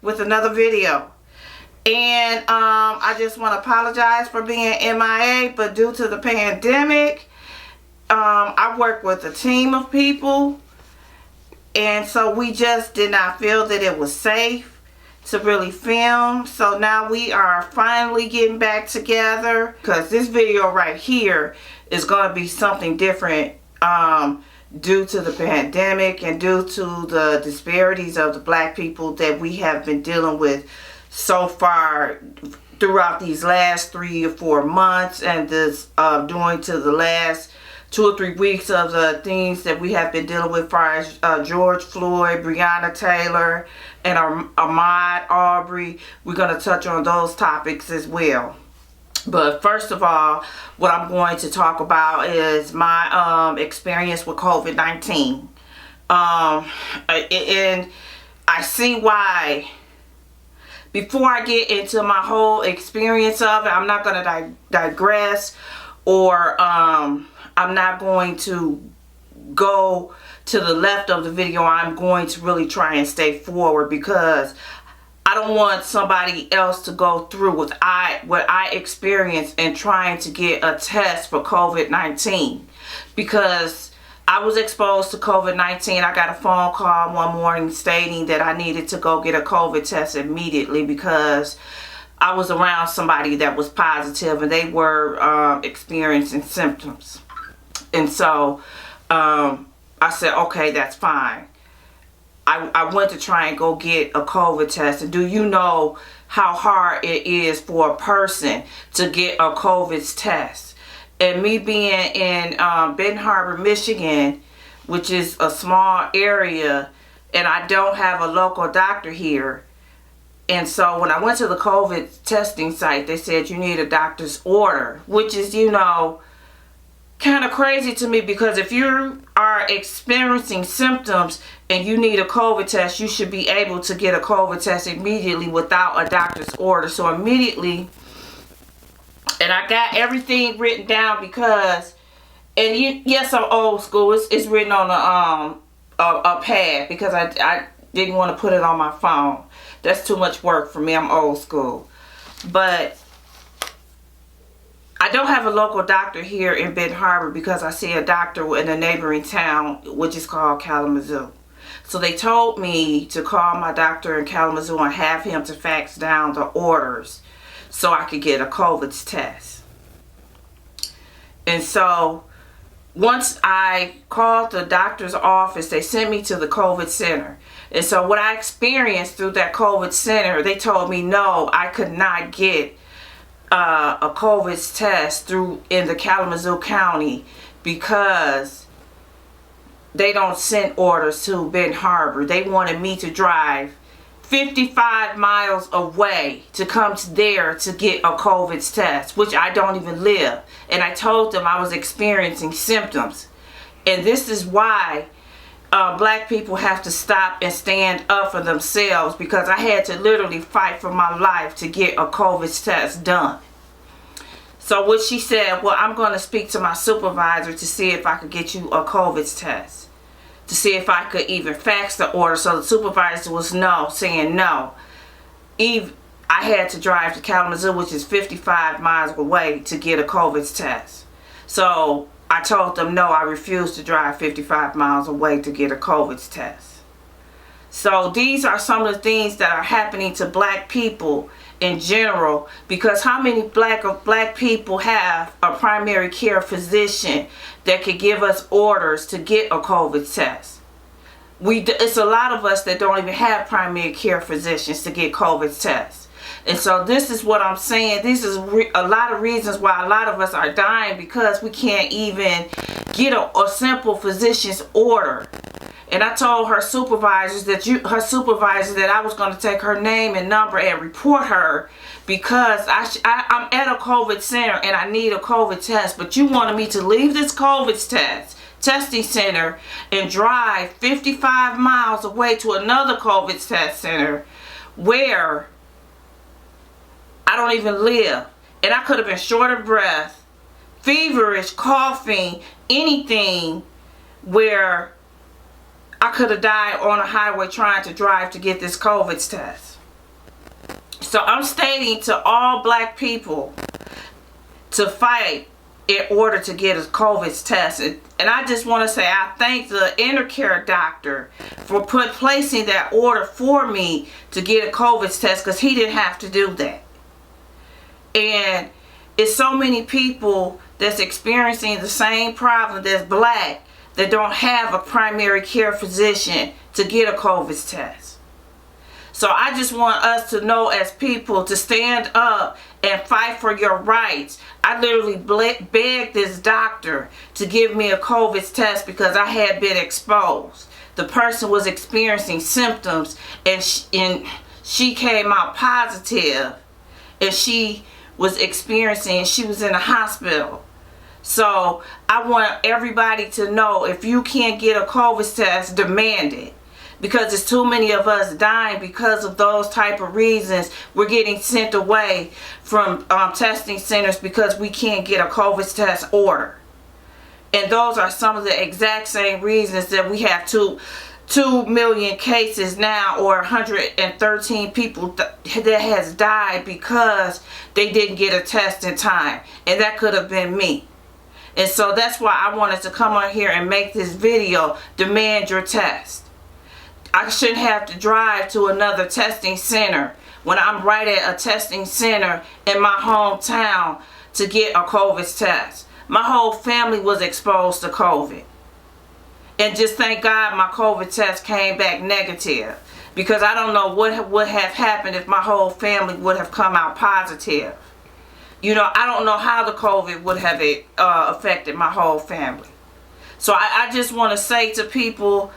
with another video. And I just want to apologize for being MIA, but due to the pandemic, I work with a team of people, and so we just did not feel that it was safe to really film. So now we are finally getting back together, because this video right here is going to be something different due to the pandemic and due to the disparities of the black people that we have been dealing with so far throughout these last 3 or 4 months, and this during to the last 2 or 3 weeks of the things that we have been dealing with, as far as George Floyd, Breonna Taylor, and Ahmaud Arbery. We're going to touch on those topics as well. But first of all, what I'm going to talk about is my experience with COVID-19. And I see why. Before I get into my whole experience of it, I'm not going to digress, or I'm not going to go to the left of the video. I'm going to really try and stay forward, because I don't want somebody else to go through what I experienced in trying to get a test for COVID-19, because I was exposed to COVID-19. I got a phone call one morning stating that I needed to go get a COVID test immediately, because I was around somebody that was positive and they were experiencing symptoms. And so I said, okay, that's fine. I went to try and go get a COVID test. And do you know how hard it is for a person to get a COVID test? And me being in Benton Harbor, Michigan, which is a small area, and I don't have a local doctor here. And so when I went to the COVID testing site, they said you need a doctor's order, which is, you know, kind of crazy to me, because if you are experiencing symptoms and you need a COVID test, you should be able to get a COVID test immediately without a doctor's order. So immediately, and I got everything written down, because, and yes, I'm old school. It's written on a pad, because I didn't want to put it on my phone. That's too much work for me. I'm old school. But I don't have a local doctor here in Benton Harbor, because I see a doctor in a neighboring town, which is called Kalamazoo. So they told me to call my doctor in Kalamazoo and have him to fax down the orders so I could get a COVID test. And so once I called the doctor's office, they sent me to the COVID center. And so what I experienced through that COVID center, they told me no, I could not get a COVID test in the Kalamazoo County, because they don't send orders to Benton Harbor. They wanted me to drive 55 miles away to come to there to get a COVID test, which I don't even live. And I told them I was experiencing symptoms. And this is why black people have to stop and stand up for themselves, because I had to literally fight for my life to get a COVID test done. So what she said, well, I'm going to speak to my supervisor to see if I could get you a COVID test, to see if I could even fax the order. So the supervisor was saying no. I had to drive to Kalamazoo, which is 55 miles away, to get a COVID test. So I told them no, I refuse to drive 55 miles away to get a COVID test. So these are some of the things that are happening to black people in general, because how many black people have a primary care physician that could give us orders to get a COVID test? It's a lot of us that don't even have primary care physicians to get COVID tests. And so this is what I'm saying. This is a lot of reasons why a lot of us are dying, because we can't even get a simple physician's order. And I told her supervisor that I was going to take her name and number and report her, because I'm at a COVID center and I need a COVID test. But you wanted me to leave this COVID testing center and drive 55 miles away to another COVID test center where I don't even live. And I could have been short of breath, feverish, coughing, anything, where I could have died on a highway trying to drive to get this COVID test. So I'm stating to all black people to fight in order to get a COVID test. And I just want to say I thank the Intercare doctor for placing that order for me to get a COVID test, because he didn't have to do that. And it's so many people that's experiencing the same problem that's black that don't have a primary care physician to get a COVID test. So I just want us to know as people to stand up and fight for your rights. I literally begged this doctor to give me a COVID test because I had been exposed. The person was experiencing symptoms, and she came out positive, and she was in a hospital. So I want everybody to know, if you can't get a COVID test, demand it. Because there's too many of us dying because of those type of reasons. We're getting sent away from testing centers because we can't get a COVID test order. And those are some of the exact same reasons that we have 2 million cases now, or 113 people that has died because they didn't get a test in time. And that could have been me. And so that's why I wanted to come on here and make this video. Demand your test. I shouldn't have to drive to another testing center when I'm right at a testing center in my hometown to get a COVID test. My whole family was exposed to COVID. And just thank God my COVID test came back negative, because I don't know what would have happened if my whole family would have come out positive. You know, I don't know how the COVID would have affected my whole family. So I just want to say to people,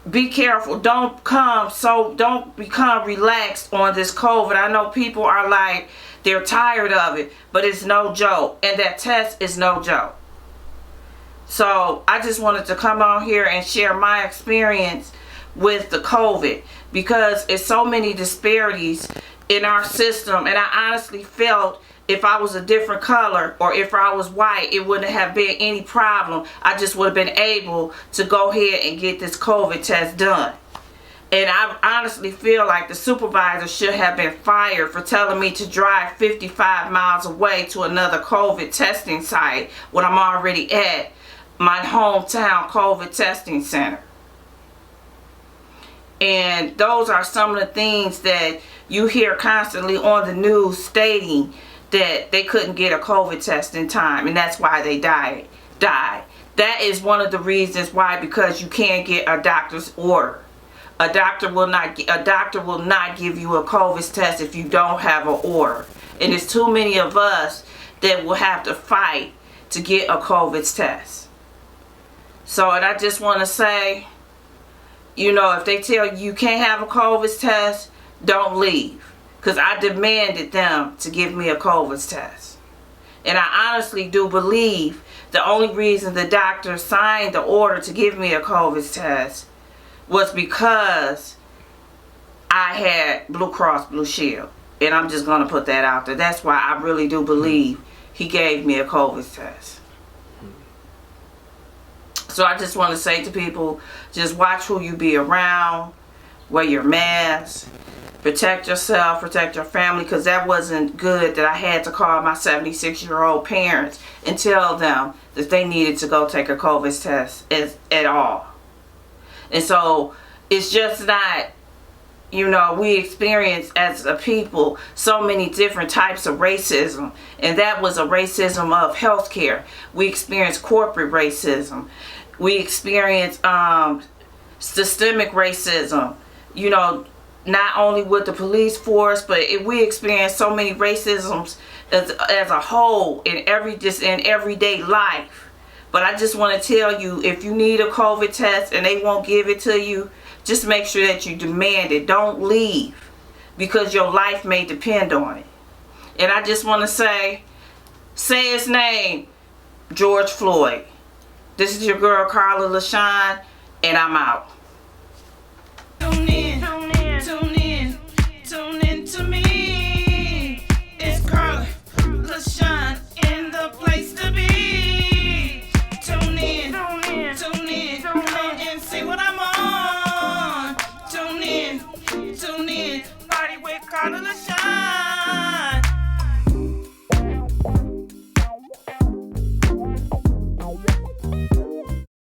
be careful. Don't become relaxed on this COVID. I know people are like, they're tired of it, but it's no joke. And that test is no joke. So I just wanted to come on here and share my experience with the COVID, because it's so many disparities in our system. And I honestly felt if I was a different color, or if I was white, it wouldn't have been any problem. I just would have been able to go ahead and get this COVID test done. And I honestly feel like the supervisor should have been fired for telling me to drive 55 miles away to another COVID testing site when I'm already at my hometown COVID testing center. And those are some of the things that you hear constantly on the news, stating that they couldn't get a COVID test in time, and that's why they died. That is one of the reasons why, because you can't get a doctor's order. A doctor will not give you a COVID test if you don't have an order. And there's too many of us that will have to fight to get a COVID test. So, and I just want to say, you know, if they tell you you can't have a COVID test, don't leave. Because I demanded them to give me a COVID test. And I honestly do believe the only reason the doctor signed the order to give me a COVID test was because I had Blue Cross Blue Shield. And I'm just going to put that out there. That's why I really do believe he gave me a COVID test. So I just want to say to people, just watch who you be around, wear your mask, protect yourself, protect your family, because that wasn't good that I had to call my 76-year-old parents and tell them that they needed to go take a COVID test at all. And so it's just not, you know, we experience as a people so many different types of racism, and that was a racism of healthcare. We experienced corporate racism. We experienced systemic racism, you know, not only with the police force, but we experience so many racisms as a whole in everyday life. But I just want to tell you, if you need a COVID test and they won't give it to you, just make sure that you demand it. Don't leave, because your life may depend on it. And I just want to say his name, George Floyd. This is your girl, Carla LaShawn, and I'm out.